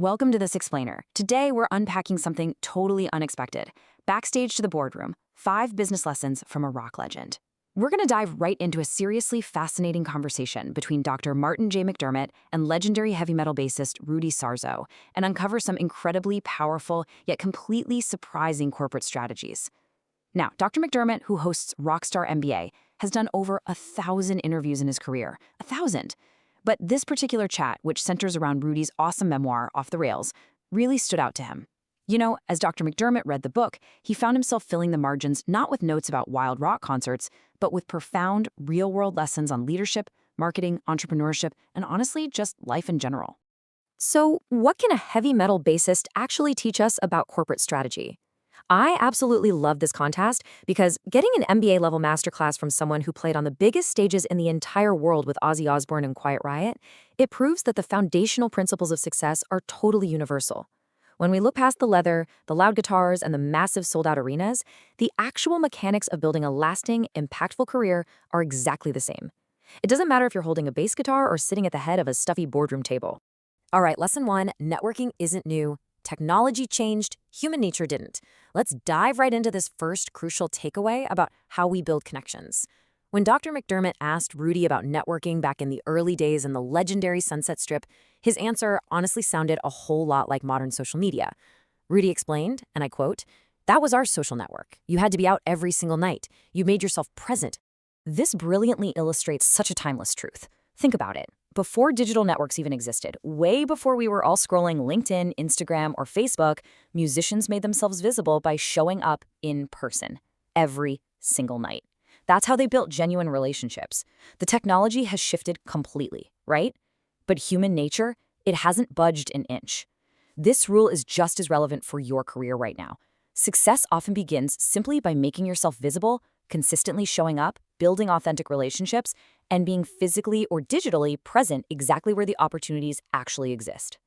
welcome to This Explainer. Today, we're unpacking something totally unexpected. Backstage to the Boardroom, 5 business lessons from a rock legend. We're going to dive right into a seriously fascinating conversation between Dr. Martin J. McDermott and legendary heavy metal bassist Rudy Sarzo, and uncover some incredibly powerful yet completely surprising corporate strategies. Now, Dr. McDermott, who hosts Rock Star MBA, has done over 1,000 interviews in his career. 1,000! But this particular chat, which centers around Rudy's awesome memoir, Off the Rails, really stood out to him. You know, as Dr. McDermott read the book, he found himself filling the margins not with notes about wild rock concerts, but with profound, real-world lessons on leadership, marketing, entrepreneurship, and honestly, just life in general. So, what can a heavy metal bassist actually teach us about corporate strategy? I absolutely love this contest because getting an MBA-level masterclass from someone who played on the biggest stages in the entire world with Ozzy Osbourne and Quiet Riot, it proves that the foundational principles of success are totally universal. When we look past the leather, the loud guitars, and the massive sold-out arenas, the actual mechanics of building a lasting, impactful career are exactly the same. It doesn't matter if you're holding a bass guitar or sitting at the head of a stuffy boardroom table. All right, lesson 1, networking isn't new. Technology changed, human nature didn't. Let's dive right into this first crucial takeaway about how we build connections. When Dr. McDermott asked Rudy about networking back in the early days in the legendary Sunset Strip, his answer honestly sounded a whole lot like modern social media. Rudy explained, and I quote, "That was our social network. You had to be out every single night. You made yourself present." This brilliantly illustrates such a timeless truth. Think about it. Before digital networks even existed, way before we were all scrolling LinkedIn, Instagram, or Facebook, musicians made themselves visible by showing up in person every single night. That's how they built genuine relationships. The technology has shifted completely, right? But human nature, it hasn't budged an inch. This rule is just as relevant for your career right now. Success often begins simply by making yourself visible, consistently showing up, building authentic relationships, and being physically or digitally present exactly where the opportunities actually exist.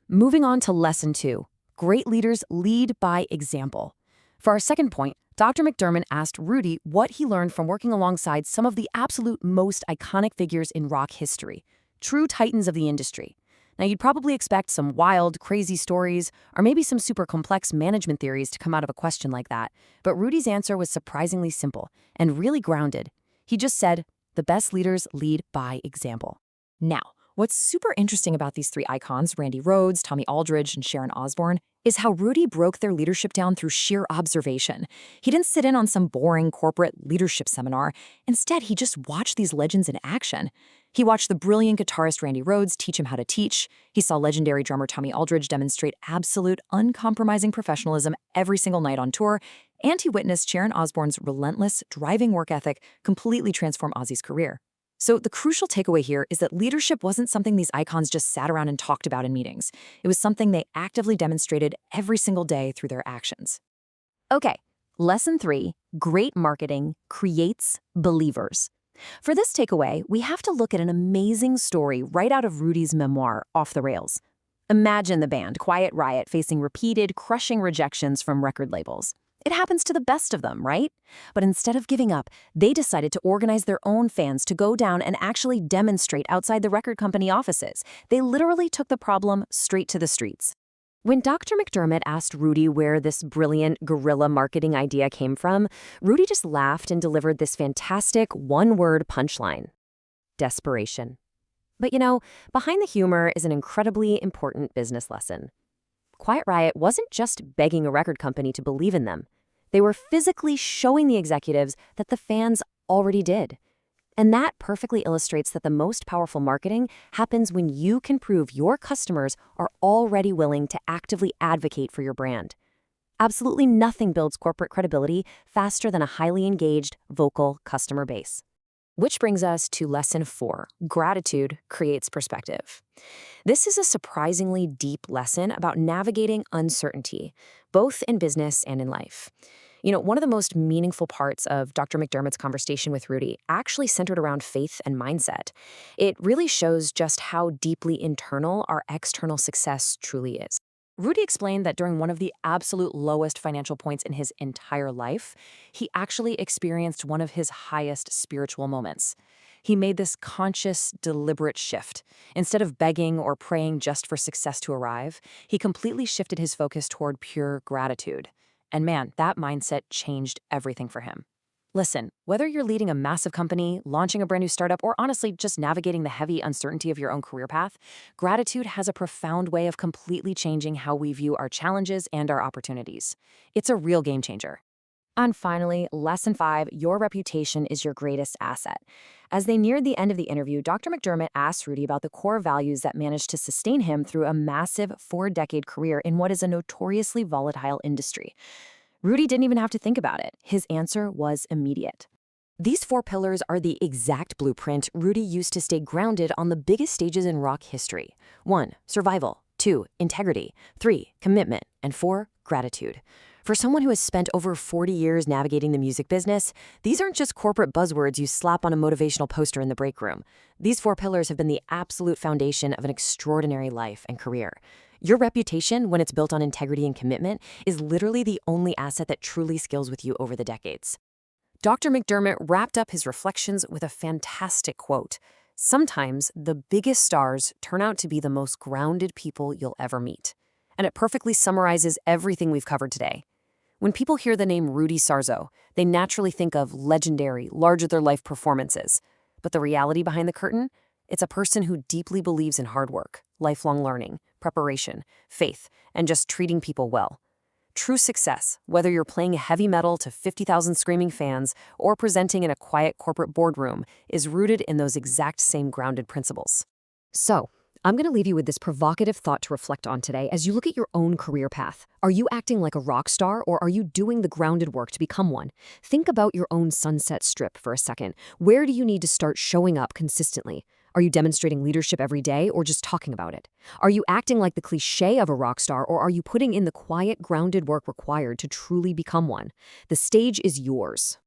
Moving on to lesson 2, great leaders lead by example. For our second point, Dr. McDermott asked Rudy what he learned from working alongside some of the absolute most iconic figures in rock history, true titans of the industry. Now, you'd probably expect some wild, crazy stories, or maybe some super complex management theories to come out of a question like that, but Rudy's answer was surprisingly simple and really grounded. He just said, "The best leaders lead by example." Now, what's super interesting about these 3 icons, Randy Rhoads, Tommy Aldridge, and Sharon Osbourne, is how Rudy broke their leadership down through sheer observation. He didn't sit in on some boring corporate leadership seminar. Instead, he just watched these legends in action. He watched the brilliant guitarist Randy Rhoads teach him how to teach. He saw legendary drummer Tommy Aldridge demonstrate absolute, uncompromising professionalism every single night on tour. And he witnessed Sharon Osbourne's relentless, driving work ethic completely transform Ozzy's career. So the crucial takeaway here is that leadership wasn't something these icons just sat around and talked about in meetings. It was something they actively demonstrated every single day through their actions. Okay, lesson 3, great marketing creates believers. For this takeaway, we have to look at an amazing story right out of Rudy's memoir, Off the Rails. Imagine the band, Quiet Riot, facing repeated, crushing rejections from record labels. It happens to the best of them, right? But instead of giving up, they decided to organize their own fans to go down and actually demonstrate outside the record company offices. They literally took the problem straight to the streets. When Dr. McDermott asked Rudy where this brilliant guerrilla marketing idea came from, Rudy just laughed and delivered this fantastic one-word punchline: desperation. But you know, behind the humor is an incredibly important business lesson. Quiet Riot wasn't just begging a record company to believe in them. They were physically showing the executives that the fans already did. And that perfectly illustrates that the most powerful marketing happens when you can prove your customers are already willing to actively advocate for your brand. Absolutely nothing builds corporate credibility faster than a highly engaged, vocal customer base. Which brings us to lesson 4, gratitude creates perspective. This is a surprisingly deep lesson about navigating uncertainty, both in business and in life. You know, one of the most meaningful parts of Dr. McDermott's conversation with Rudy actually centered around faith and mindset. It really shows just how deeply internal our external success truly is. Rudy explained that during one of the absolute lowest financial points in his entire life, he actually experienced one of his highest spiritual moments. He made this conscious, deliberate shift. Instead of begging or praying just for success to arrive, he completely shifted his focus toward pure gratitude. And man, that mindset changed everything for him. Listen, whether you're leading a massive company, launching a brand new startup, or honestly just navigating the heavy uncertainty of your own career path, gratitude has a profound way of completely changing how we view our challenges and our opportunities. It's a real game changer. And finally, lesson 5, your reputation is your greatest asset. As they neared the end of the interview, Dr. McDermott asked Rudy about the core values that managed to sustain him through a massive 4-decade career in what is a notoriously volatile industry. Rudy didn't even have to think about it. His answer was immediate. These 4 pillars are the exact blueprint Rudy used to stay grounded on the biggest stages in rock history. 1. Survival. 2. Integrity. 3. Commitment. And 4. Gratitude. For someone who has spent over 40 years navigating the music business, these aren't just corporate buzzwords you slap on a motivational poster in the break room. These 4 pillars have been the absolute foundation of an extraordinary life and career. Your reputation, when it's built on integrity and commitment, is literally the only asset that truly scales with you over the decades. Dr. McDermott wrapped up his reflections with a fantastic quote. Sometimes the biggest stars turn out to be the most grounded people you'll ever meet. And it perfectly summarizes everything we've covered today. When people hear the name Rudy Sarzo, they naturally think of legendary, larger-than-life performances. But the reality behind the curtain? It's a person who deeply believes in hard work, lifelong learning, preparation, faith, and just treating people well. True success, whether you're playing heavy metal to 50,000 screaming fans or presenting in a quiet corporate boardroom, is rooted in those exact same grounded principles. So, I'm going to leave you with this provocative thought to reflect on today as you look at your own career path. Are you acting like a rock star, or are you doing the grounded work to become one? Think about your own Sunset Strip for a second. Where do you need to start showing up consistently? Are you demonstrating leadership every day or just talking about it? Are you acting like the cliché of a rock star, or are you putting in the quiet, grounded work required to truly become one? The stage is yours.